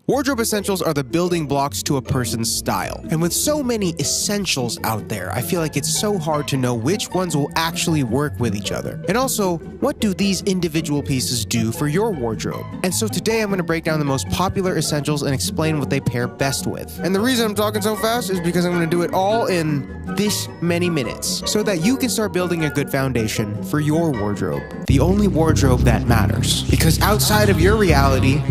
Wardrobe essentials are the building blocks to a person's style. And with so many essentials out there, I feel like it's so hard to know which ones will actually work with each other. And also, what do these individual pieces do for your wardrobe? And so today I'm going to break down the most popular essentials and explain what they pair best with. And the reason I'm talking so fast is because I'm going to do it all in this many minutes so that you can start building a good foundation for your wardrobe. The only wardrobe that matters. Because outside of your reality,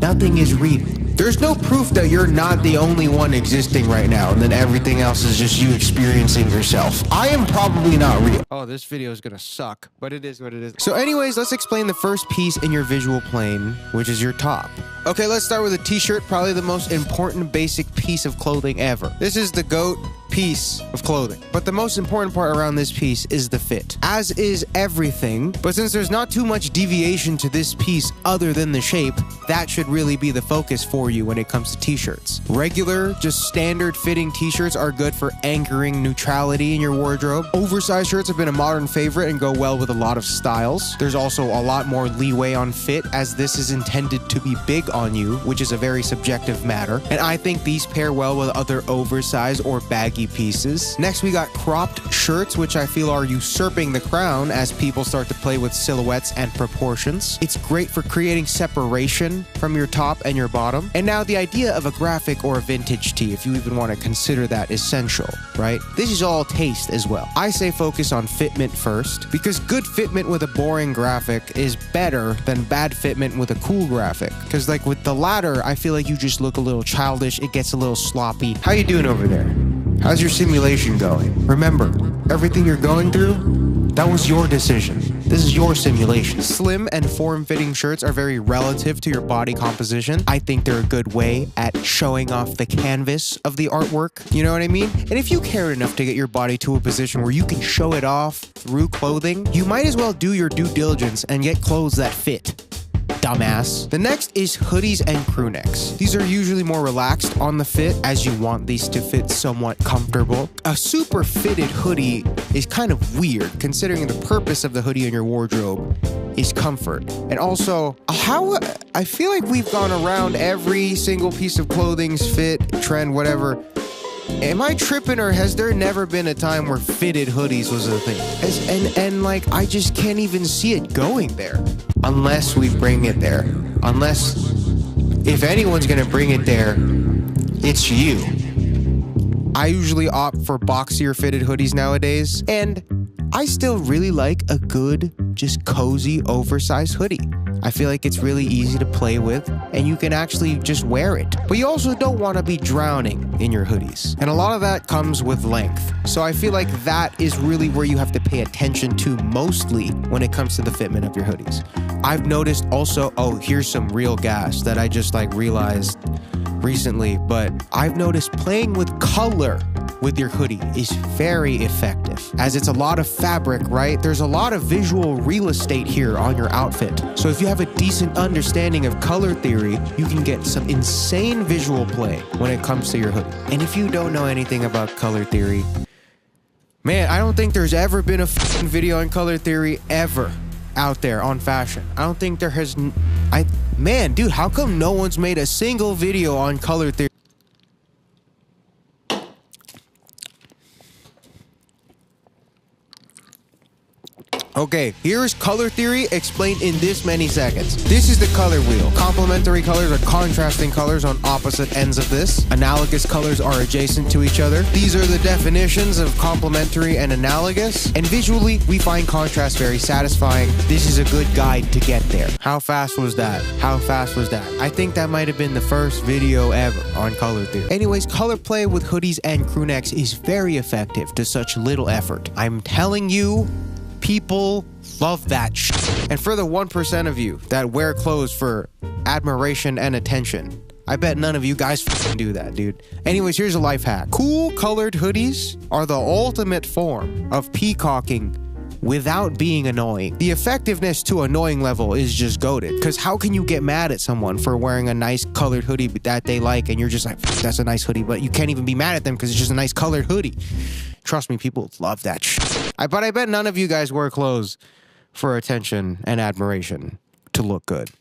nothing is real. There's no proof that you're not the only one existing right now and then everything else is just you experiencing yourself. I am probably not real. Oh, this video is gonna suck, but it is what it is. So anyways, let's explain the first piece in your visual plane, which is your top. Okay, let's start with a t-shirt, probably the most important basic piece of clothing ever. This is the GOAT piece of clothing. But the most important part around this piece is the fit, as is everything. But since there's not too much deviation to this piece other than the shape, that should really be the focus for you when it comes to t-shirts. Regular, just standard fitting t-shirts are good for anchoring neutrality in your wardrobe. Oversized shirts have been a modern favorite and go well with a lot of styles. There's also a lot more leeway on fit, as this is intended to be big on you, which is a very subjective matter. And I think these pair well with other oversized or baggy pieces. Next, we got cropped shirts, which I feel are usurping the crown as people start to play with silhouettes and proportions. It's great for creating separation from your top and your bottom. And now the idea of a graphic or a vintage tee, if you even want to consider that essential, right? This is all taste as well. I say focus on fitment first, because good fitment with a boring graphic is better than bad fitment with a cool graphic. Because like with the latter, I feel like you just look a little childish, it gets a little sloppy. How you doing over there? How's your simulation going? Remember, everything you're going through, that was your decision. This is your simulation. Slim and form-fitting shirts are very relative to your body composition. I think they're a good way at showing off the canvas of the artwork. You know what I mean? And if you care enough to get your body to a position where you can show it off through clothing, you might as well do your due diligence and get clothes that fit. Dumbass. The next is hoodies and crew necks. These are usually more relaxed on the fit, as you want these to fit somewhat comfortable. A super fitted hoodie is kind of weird, considering the purpose of the hoodie in your wardrobe is comfort. And also, I feel like we've gone around every single piece of clothing's fit, trend, whatever. Am I tripping, or has there never been a time where fitted hoodies was a thing? And like, I just can't even see it going there. Unless we bring it there. Unless, if anyone's gonna bring it there, it's you. I usually opt for boxier fitted hoodies nowadays, and I still really like a good, just cozy, oversized hoodie. I feel like it's really easy to play with, and you can actually just wear it. But you also don't want to be drowning in your hoodies. And a lot of that comes with length. So I feel like that is really where you have to pay attention to mostly when it comes to the fitment of your hoodies. I've noticed also, oh, here's some real gas that I just like realized recently, but I've noticed playing with color with your hoodie is very effective, as it's a lot of fabric, right? There's a lot of visual real estate here on your outfit. So if you have a decent understanding of color theory, you can get some insane visual play when it comes to your hoodie. And if you don't know anything about color theory, man, I don't think there's ever been a video on color theory ever out there on fashion. I don't think there has. Man, dude, how come no one's made a single video on color theory? Okay, here's color theory explained in this many seconds. This is the color wheel. Complementary colors are contrasting colors on opposite ends of this. Analogous colors are adjacent to each other. These are the definitions of complementary and analogous. And visually, we find contrast very satisfying. This is a good guide to get there. How fast was that? How fast was that? I think that might have been the first video ever on color theory. Anyways, color play with hoodies and crew necks is very effective to such little effort. I'm telling you, people love that shit. And for the 1% of you that wear clothes for admiration and attention, I bet none of you guys do that, dude. Anyways, here's a life hack. Cool colored hoodies are the ultimate form of peacocking without being annoying. The effectiveness to annoying level is just goated. Because how can you get mad at someone for wearing a nice colored hoodie that they like, and you're just like, that's a nice hoodie, but you can't even be mad at them because it's just a nice colored hoodie. Trust me, people love that shit. But I bet none of you guys wear clothes for attention and admiration to look good.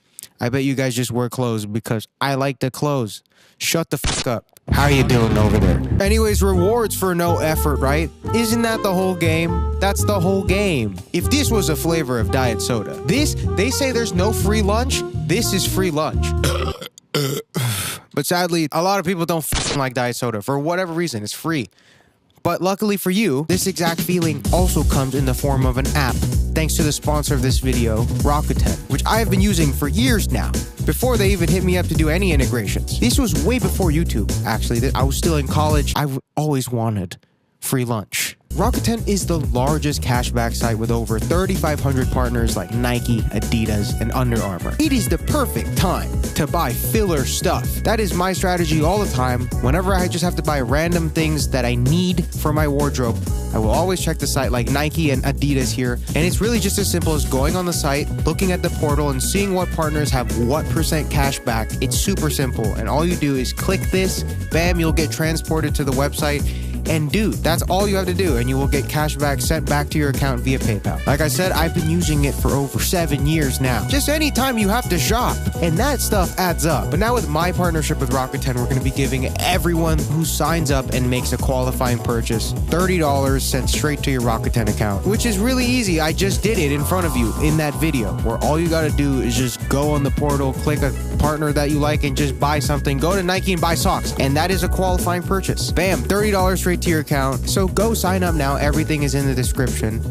I bet you guys just wear clothes because I like the clothes. Shut the fuck up. How you doing over there? Anyways, rewards for no effort, right? Isn't that the whole game? That's the whole game. If this was a flavor of diet soda, they say there's no free lunch. This is free lunch. But sadly, a lot of people don't like diet soda. For whatever reason, it's free. But luckily for you, this exact feeling also comes in the form of an app, thanks to the sponsor of this video, Rakuten, which I have been using for years now, before they even hit me up to do any integrations. This was way before YouTube, actually. I was still in college. I always wanted free lunch. Rakuten is the largest cashback site with over 3,500 partners like Nike, Adidas, and Under Armour. It is the perfect time to buy filler stuff. That is my strategy all the time. Whenever I just have to buy random things that I need for my wardrobe, I will always check the site like Nike and Adidas here. And it's really just as simple as going on the site, looking at the portal, and seeing what partners have what % cash back. It's super simple. And all you do is click this, bam, you'll get transported to the website. And dude, that's all you have to do, and you will get cash back sent back to your account via PayPal. Like I said, I've been using it for over 7 years now. Just anytime you have to shop, and that stuff adds up. But now with my partnership with Rakuten, we're going to be giving everyone who signs up and makes a qualifying purchase $30 sent straight to your Rakuten account, which is really easy. I just did it in front of you in that video, where all you got to do is just go on the portal, click a partner that you like, and just buy something. Go to Nike and buy socks, and that is a qualifying purchase. Bam, $30 straight to your account. So go sign up now. Everything is in the description.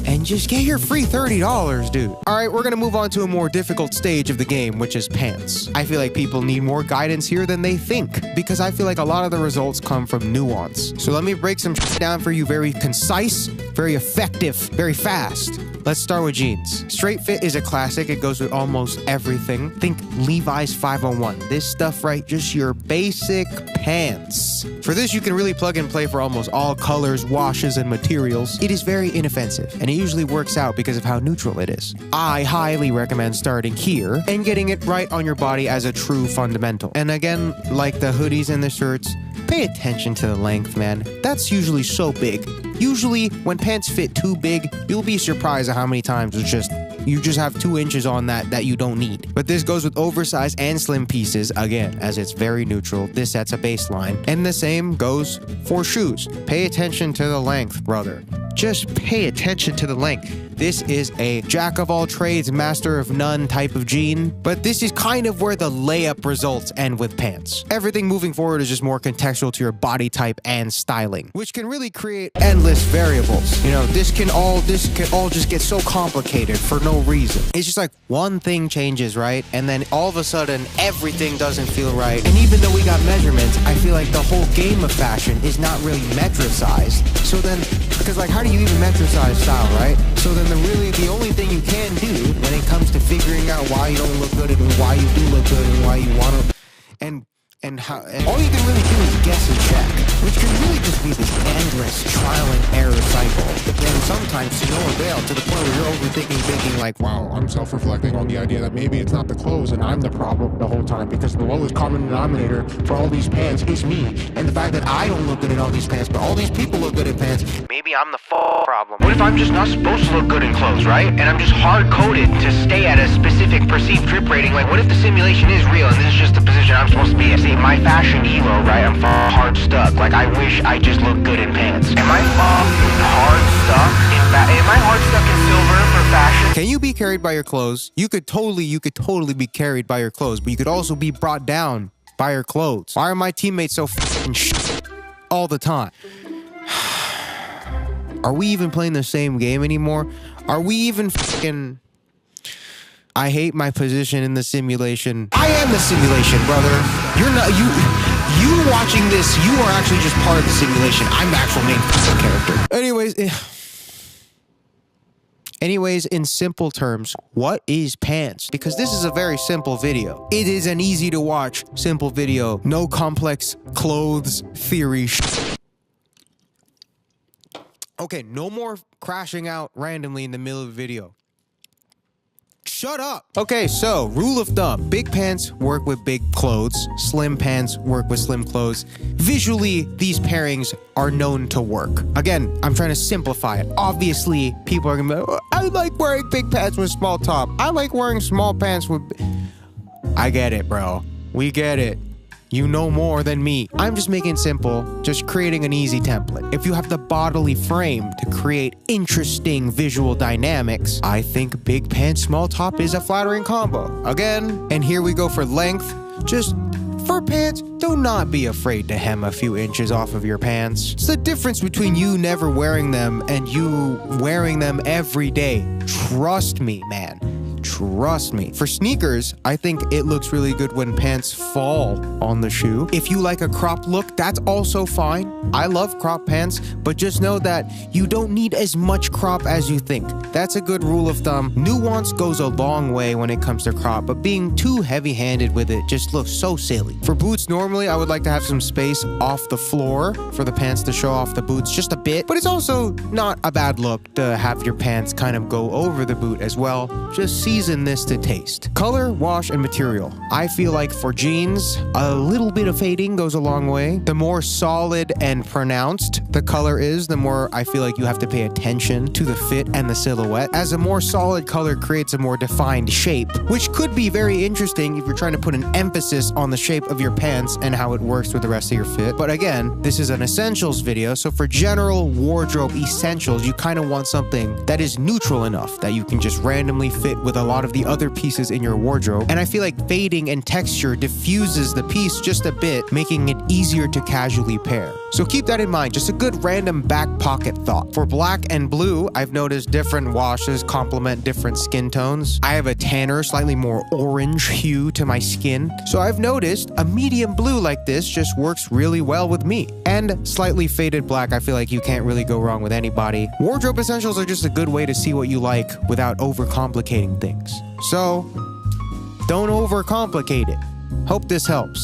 And just get your free $30, dude. All right, we're gonna move on to a more difficult stage of the game, which is pants. I feel like people need more guidance here than they think, because I feel like a lot of the results come from nuance. So let me break some shit down for you, very concise, very effective, very fast. Let's start with jeans. Straight fit is a classic. It goes with almost everything. Think Levi's 501. This stuff, right? Just your basic pants. For this, you can really plug and play for almost all colors, washes, and materials. It is very inoffensive, and it usually works out because of how neutral it is. I highly recommend starting here and getting it right on your body as a true fundamental. And again, like the hoodies and the shirts, pay attention to the length, man. That's usually so big. Usually, when pants fit too big, you'll be surprised at how many times you just have 2 inches on that you don't need. But this goes with oversized and slim pieces, again, as it's very neutral. This sets a baseline. And the same goes for shoes. Pay attention to the length, brother. Just pay attention to the length. This is a jack of all trades, master of none type of jean, but this is kind of where the layup results end with pants. Everything moving forward is just more contextual to your body type and styling, which can really create endless variables. You know, this can all just get so complicated for no reason. It's just like one thing changes, right? And then all of a sudden, everything doesn't feel right. And even though we got measurements, I feel like the whole game of fashion is not really metricized. So then, because like, how do you even metricize style, right? So then the only thing you can do when it comes to figuring out why you don't look good and why you do look good and why you want to, and all you can really do is guess and check, which can really just be this endless trial and error cycle. And sometimes to no avail, to the point where you're overthinking, thinking like, wow, I'm self-reflecting on the idea that maybe it's not the clothes and I'm the problem the whole time, because the lowest common denominator for all these pants is me. And the fact that I don't look good in all these pants, but all these people look good in pants, maybe I'm the problem. What if I'm just not supposed to look good in clothes, right? And I'm just hard-coded to stay at a specific perceived drip rating. Like, what if the simulation is real and this is just the position I'm supposed to be in? See, my fashion elo, right? I'm hard stuck. Like, I wish I just looked good in pants. Am I hard stuck in silver for fashion? Can you be carried by your clothes? You could totally be carried by your clothes, but you could also be brought down by your clothes. Why are my teammates so f***ing shit all the time? Are we even playing the same game anymore? Are we even f***ing... I hate my position in the simulation. I am the simulation, brother. You're not, you watching this, you are actually just part of the simulation. I'm the actual main character. Anyways, in simple terms, what is pants? Because this is a very simple video. It is an easy to watch, simple video. No complex clothes theory Okay, no more crashing out randomly in the middle of the video. Shut up. Okay, so rule of thumb. Big pants work with big clothes. Slim pants work with slim clothes. Visually, these pairings are known to work. Again, I'm trying to simplify it. Obviously, people are gonna be like, I like wearing big pants with small top. I like wearing small pants with... I get it, bro. We get it. You know more than me. I'm just making it simple, just creating an easy template. If you have the bodily frame to create interesting visual dynamics, I think big pants, small top is a flattering combo. Again, and here we go for length. Just for pants, do not be afraid to hem a few inches off of your pants. It's the difference between you never wearing them and you wearing them every day. Trust me, man. Trust me. For sneakers, I think it looks really good when pants fall on the shoe. If you like a crop look, that's also fine. I love crop pants, but just know that you don't need as much crop as you think. That's a good rule of thumb. Nuance goes a long way when it comes to crop, but being too heavy-handed with it just looks so silly. For boots, normally I would like to have some space off the floor for the pants to show off the boots just a bit, but it's also not a bad look to have your pants kind of go over the boot as well. Just season this to taste. Color, wash, and material. I feel like for jeans, a little bit of fading goes a long way. The more solid and pronounced the color is, the more I feel like you have to pay attention to the fit and the silhouette, as a more solid color creates a more defined shape, which could be very interesting if you're trying to put an emphasis on the shape of your pants and how it works with the rest of your fit. But again, this is an essentials video, so for general wardrobe essentials, you kind of want something that is neutral enough that you can just randomly fit with a lot of the other pieces in your wardrobe. And I feel like fading and texture diffuses the piece just a bit, making it easier to casually pair. So keep that in mind, just a good random back pocket thought. For black and blue, I've noticed different washes complement different skin tones. I have a tanner, slightly more orange hue to my skin, so I've noticed a medium blue like this just works really well with me. And slightly faded black, I feel like you can't really go wrong with anybody. Wardrobe essentials are just a good way to see what you like without overcomplicating things. So, don't overcomplicate it. Hope this helps.